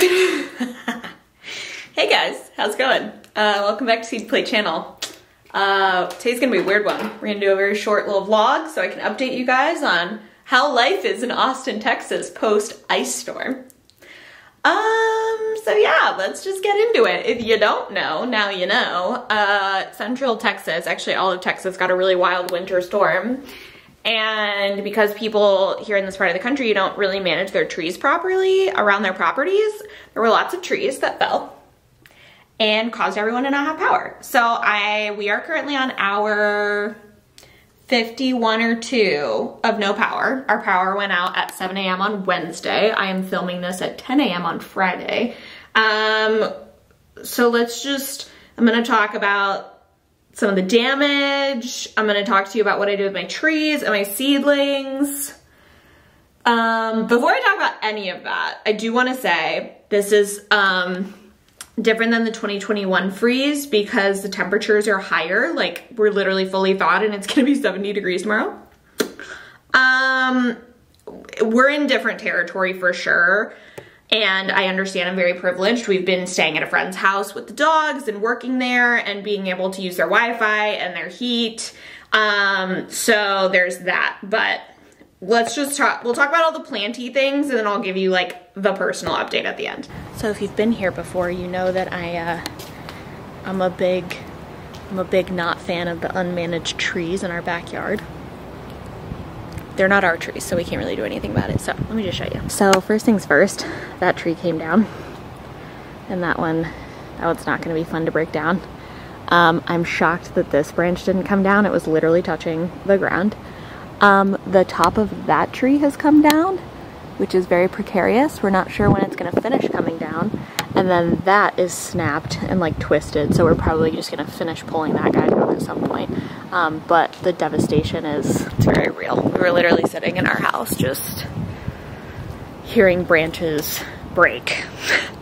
Hey guys, how's it going? Welcome back to Seed Plate channel. Today's gonna be a weird one. We're gonna do a very short little vlog so I can update you guys on how life is in Austin, Texas post ice storm. So yeah, let's just get into it. If you don't know, now you know. Central Texas, actually all of Texas, got a really wild winter storm. And because people here in this part of the country don't really manage their trees properly around their properties, there were lots of trees that fell and caused everyone to not have power. So we are currently on hour 51 or 2 of no power. Our power went out at 7 a.m. on Wednesday. I am filming this at 10 a.m. on Friday. So I'm gonna talk about some of the damage. I'm gonna talk to you about what I did with my trees and my seedlings. Before I talk about any of that, I do wanna say this is different than the 2021 freeze because the temperatures are higher. Like, we're literally fully thawed and it's gonna be 70 degrees tomorrow. We're in different territory for sure. And I understand I'm very privileged. We've been staying at a friend's house with the dogs and working there and being able to use their Wi-Fi and their heat. So there's that. But we'll talk about all the planty things and then I'll give you like the personal update at the end. So if you've been here before, you know that I'm a big not fan of the unmanaged trees in our backyard. They're not our trees, so we can't really do anything about it. So let me just show you. So first things first, that tree came down. And that one's not gonna be fun to break down. I'm shocked that this branch didn't come down. It was literally touching the ground. The top of that tree has come down, which is very precarious. We're not sure when it's gonna finish coming down. And then that is snapped and like twisted. So we're probably just gonna finish pulling that guy down at some point. But the devastation it's very real. We were literally sitting in our house just hearing branches break.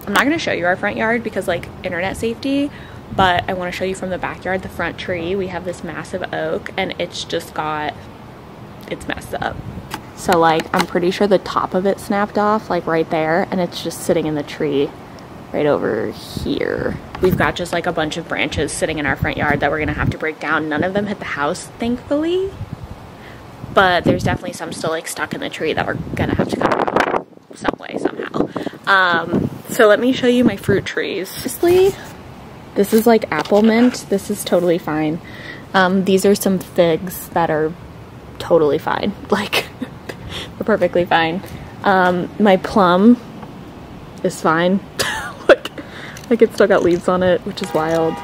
I'm not gonna show you our front yard because like internet safety, but I wanna show you from the backyard, the front tree. We have this massive oak and it's messed up. So like, I'm pretty sure the top of it snapped off like right there and it's just sitting in the tree right over here. We've got just like a bunch of branches sitting in our front yard that we're gonna have to break down. None of them hit the house, thankfully, but there's definitely some still like stuck in the tree that we're gonna have to cut out some way, somehow. So let me show you my fruit trees. Honestly, this is like apple mint. This is totally fine. These are some figs that are totally fine. Like, they're perfectly fine. My plum is fine. Like it's still got leaves on it, which is wild.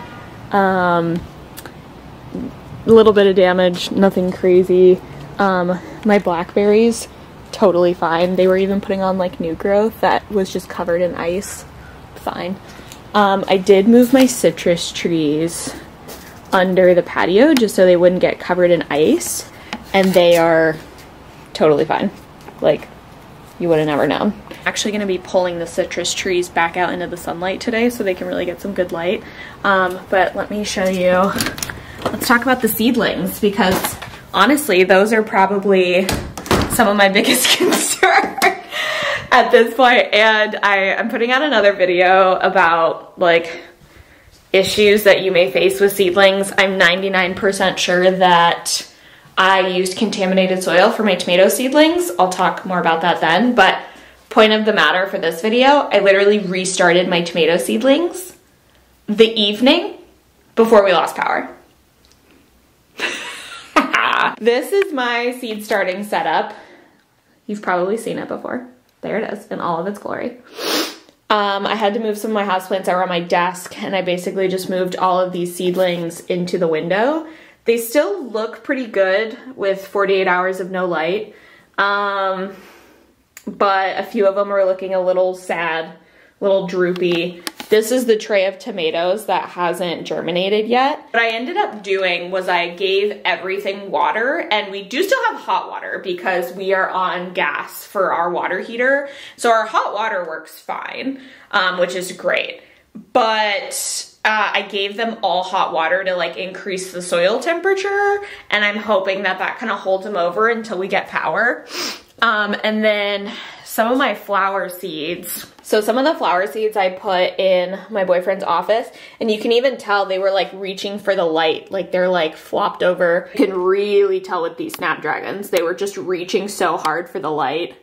A little bit of damage, nothing crazy. My blackberries, totally fine. They were even putting on like new growth that was just covered in ice. Fine. I did move my citrus trees under the patio just so they wouldn't get covered in ice. And they are totally fine. Like, you would have never known. Actually gonna be pulling the citrus trees back out into the sunlight today so they can really get some good light. But let me show you. Let's talk about the seedlings because honestly, those are probably some of my biggest concern at this point. And I'm putting out another video about like issues that you may face with seedlings. I'm 99% sure that I used contaminated soil for my tomato seedlings. I'll talk more about that then, but point of the matter for this video, I literally restarted my tomato seedlings the evening before we lost power. This is my seed starting setup. You've probably seen it before. There it is in all of its glory. I had to move some of my houseplants that were on my desk and I basically just moved all of these seedlings into the window. They still look pretty good with 48 hours of no light, but a few of them are looking a little sad, a little droopy. This is the tray of tomatoes that hasn't germinated yet. What I ended up doing was I gave everything water, and we do still have hot water because we are on gas for our water heater. So our hot water works fine, which is great. But I gave them all hot water to like increase the soil temperature, and I'm hoping that that kind of holds them over until we get power. And then some of my flower seeds. So some of the flower seeds I put in my boyfriend's office, and you can even tell they were like reaching for the light, like they're like flopped over. You can really tell with these snapdragons, they were just reaching so hard for the light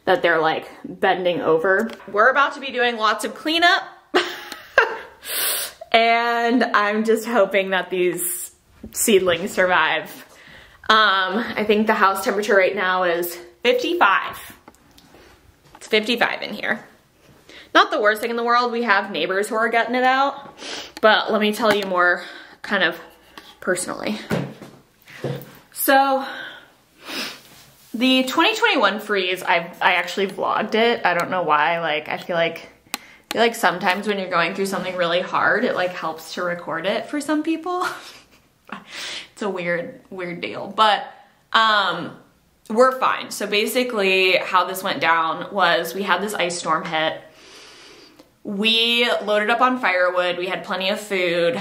that they're like bending over. We're about to be doing lots of cleanup and I'm just hoping that these seedlings survive. I think the house temperature right now is 55. It's 55 in here. Not the worst thing in the world. We have neighbors who are getting it out, but let me tell you more kind of personally. So the 2021 freeze, I actually vlogged it. I don't know why. Like, I feel like sometimes when you're going through something really hard, it like helps to record it for some people. It's a weird deal, but we're fine. So basically how this went down was we had this ice storm hit. We loaded up on firewood. We had plenty of food.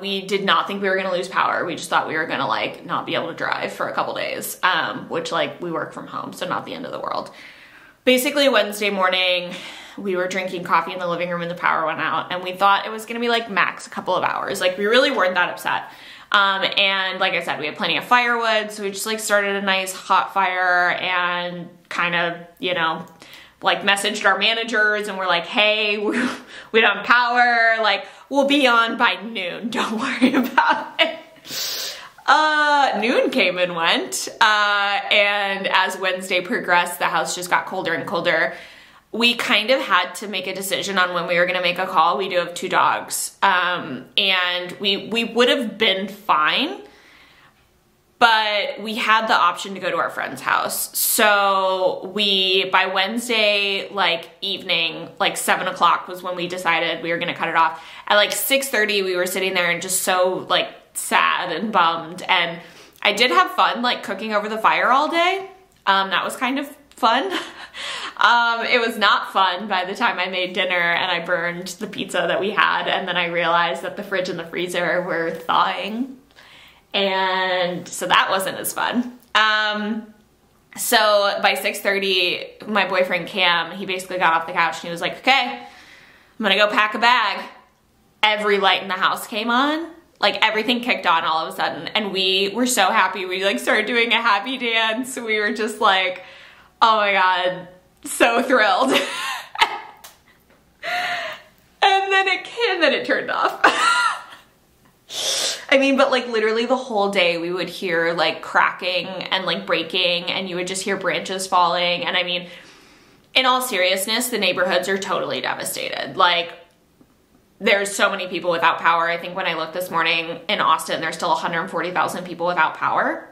We did not think we were gonna lose power. We just thought we were gonna like not be able to drive for a couple days, which like we work from home, so not the end of the world. Basically Wednesday morning, we were drinking coffee in the living room and the power went out, and we thought it was gonna be like max a couple of hours. Like we really weren't that upset. And like I said, we had plenty of firewood, so we just like started a nice hot fire and kind of, you know, like messaged our managers and we're like, hey, we don't have power, like we'll be on by noon, don't worry about it. Noon came and went, and as Wednesday progressed, the house just got colder and colder. We kind of had to make a decision on when we were gonna make a call. We do have 2 dogs, and we would have been fine, but we had the option to go to our friend's house. So by Wednesday, like evening, like 7 o'clock was when we decided we were gonna cut it off. At like 6:30, we were sitting there and just so like sad and bummed. And I did have fun like cooking over the fire all day. That was kind of fun. It was not fun by the time I made dinner and I burned the pizza that we had, and then I realized that the fridge and the freezer were thawing, and so that wasn't as fun. So by 6:30, my boyfriend Cam, he basically got off the couch and he was like, okay, I'm gonna go pack a bag. Every light in the house came on. Like everything kicked on all of a sudden, and we were so happy. We like started doing a happy dance. We were just like, oh my God, so thrilled. and then it turned off. I mean, but like literally the whole day we would hear like cracking and like breaking, and you would just hear branches falling. And I mean, in all seriousness, the neighborhoods are totally devastated. Like there's so many people without power. I think when I looked this morning in Austin, there's still 140,000 people without power.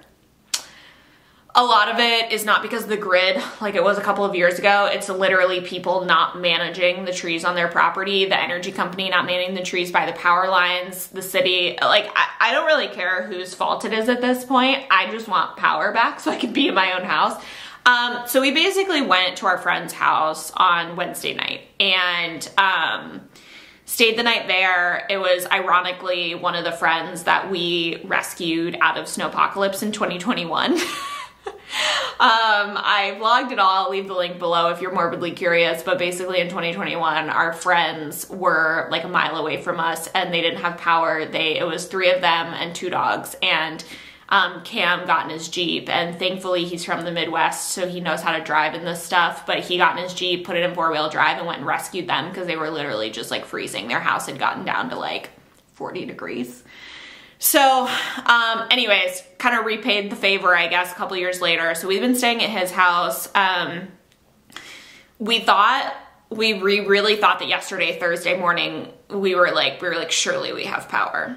A lot of it is not because of the grid, like it was a couple of years ago. It's literally people not managing the trees on their property, the energy company not managing the trees by the power lines, the city. Like, I don't really care whose fault it is at this point. I just want power back so I can be in my own house. So we basically went to our friend's house on Wednesday night and stayed the night there. It was ironically one of the friends that we rescued out of Snowpocalypse in 2021. I vlogged it all. I'll leave the link below if you're morbidly curious, but basically in 2021 our friends were like a mile away from us and they didn't have power. It was 3 of them and 2 dogs, and Cam got in his Jeep, and thankfully he's from the Midwest so he knows how to drive in this stuff, but he got in his Jeep, put it in 4-wheel drive, and went and rescued them because they were literally just like freezing. Their house had gotten down to like 40 degrees. So anyways, kind of repaid the favor, I guess, a couple years later. So we've been staying at his house. We really thought that yesterday, Thursday morning, we were like, surely we have power.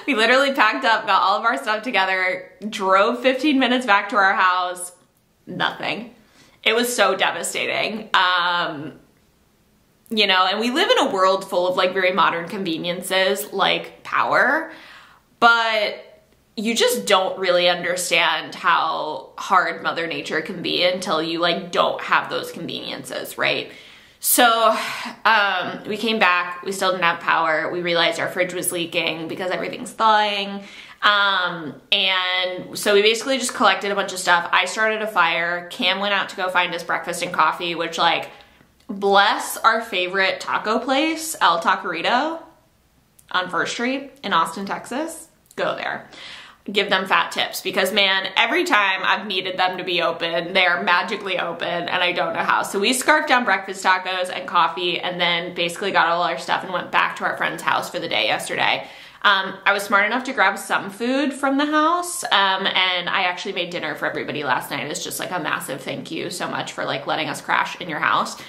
We literally packed up, got all of our stuff together, drove 15 minutes back to our house, nothing. It was so devastating. You know, and we live in a world full of like very modern conveniences like power, but you just don't really understand how hard Mother Nature can be until you like don't have those conveniences, right? So we came back, we still didn't have power. We realized our fridge was leaking because everything's thawing. And so we basically just collected a bunch of stuff. I started a fire. Cam went out to go find us breakfast and coffee, which, like, bless our favorite taco place, El Taquerito on First Street in Austin, Texas. Go there. Give them fat tips because, man, every time I've needed them to be open, they are magically open and I don't know how. So we scarfed down breakfast tacos and coffee and then basically got all our stuff and went back to our friend's house for the day yesterday. I was smart enough to grab some food from the house, and I actually made dinner for everybody last night. It's just like a massive thank you so much for, like, letting us crash in your house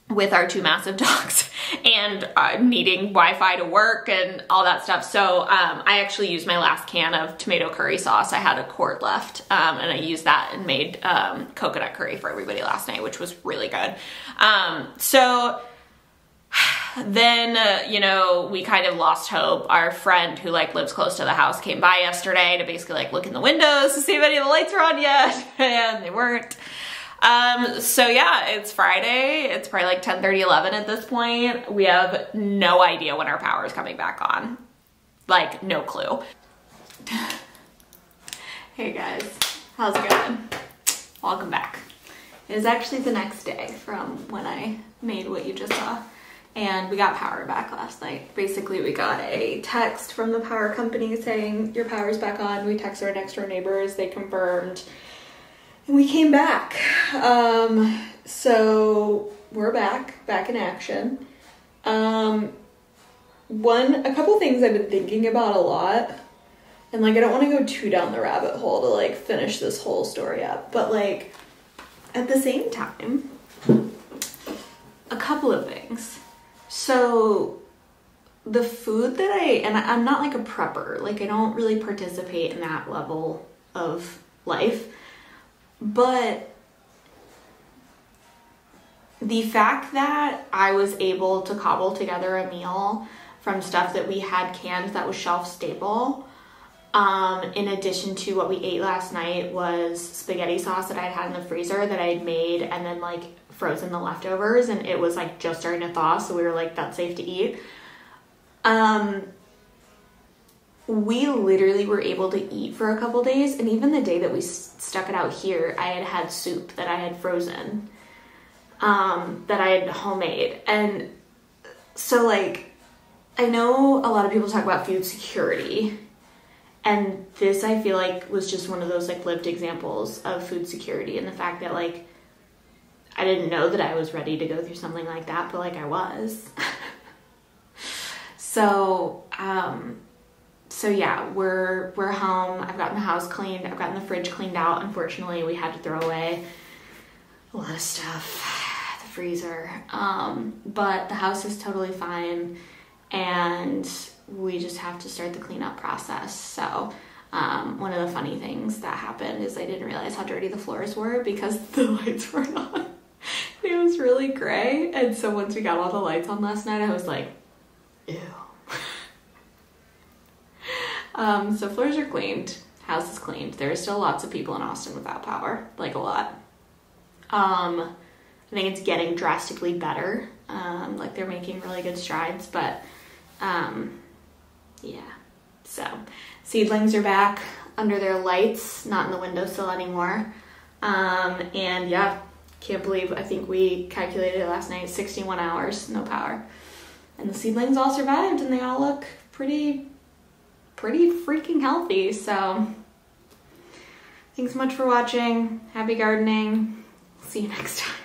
with our 2 massive dogs and needing Wi-Fi to work and all that stuff. So I actually used my last can of tomato curry sauce. I had a quart left, and I used that and made coconut curry for everybody last night, which was really good. So then, you know, we kind of lost hope. Our friend who, like, lives close to the house came by yesterday to basically, like, look in the windows to see if any of the lights were on yet, and they weren't. So yeah, it's Friday. It's probably like 10:30, 11 at this point. We have no idea when our power is coming back on. Like, no clue. Hey guys, how's it going? Welcome back. It is actually the next day from when I made what you just saw. And we got power back last night. Basically, we got a text from the power company saying your power's back on. We texted our next door neighbors, they confirmed, and we came back. So we're back in action. A couple things I've been thinking about a lot, and, like, I don't want to go too down the rabbit hole to, like, finish this whole story up, but, like, at the same time, a couple of things. So the food that I'm not, like, a prepper, like, I don't really participate in that level of life, but the fact that I was able to cobble together a meal from stuff that we had canned that was shelf stable, in addition to what we ate last night, was spaghetti sauce that I had in the freezer that I had made and then, like, frozen the leftovers, and it was, like, just starting to thaw, so we were like, that's safe to eat. We literally were able to eat for a couple days, and even the day that we stuck it out here, I had soup that I had frozen, that I had homemade. And so, like, I know a lot of people talk about food security, and this, I feel like, was just one of those, like, lived examples of food security, and the fact that, like, I didn't know that I was ready to go through something like that, but, like, I was. So yeah, we're home. I've gotten the house cleaned. I've gotten the fridge cleaned out. Unfortunately, we had to throw away a lot of stuff, the freezer. But the house is totally fine, and we just have to start the cleanup process. So one of the funny things that happened is I didn't realize how dirty the floors were because the lights weren't on. It was really gray, and so once we got all the lights on last night, I was like, ew. So floors are cleaned, house is cleaned. There are still lots of people in Austin without power, like a lot. I think it's getting drastically better. Like, they're making really good strides, but yeah. So seedlings are back under their lights, not in the windowsill anymore. And yeah, can't believe, I think we calculated it last night, 61 hours, no power. And the seedlings all survived, and they all look pretty freaking healthy. So thanks so much for watching. Happy gardening. See you next time.